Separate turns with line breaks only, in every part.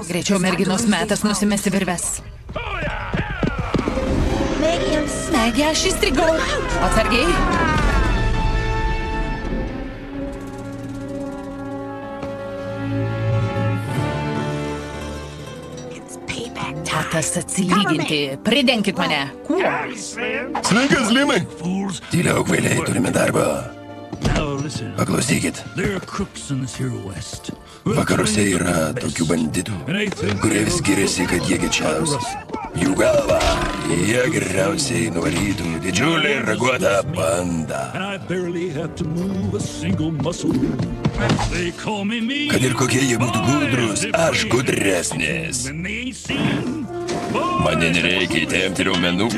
Greičiau, merginos, metas nusimesti virves. Megi, aš įstrigau. Atsargiai. Metas atsilyginti. Pridenkit mane. Kuo?
Sveikas, Limai. Tyliau, kvailiai, turime darbą. Paklausykit. Vakaruose yra tokių banditų, kurie vis skiriasi, kad jie gečiausi. Jų galva, jie geriausiai nuvarytų didžiulį raguotą bandą. Kad ir kokie jie būtų gudrus, aš gudresnis. Mane nereikia įtempti raumenų,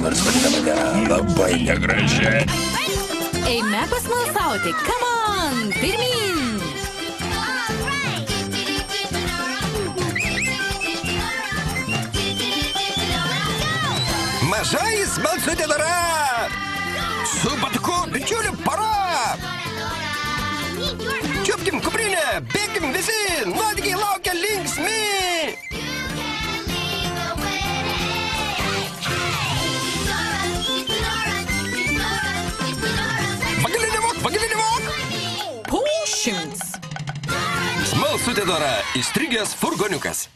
nors vadina mane labai negražiai.
Eime pasmalsauti. Come on, pirmin.
Mažai smalsutė dara! Su batuku bičiulių para! Čiupkim kuprinę, bėkim visi, nuotykiai laukia linksmi! Pagalinimok!
Pusšimts.
Smalsutė dara, įstrigęs furgoniukas.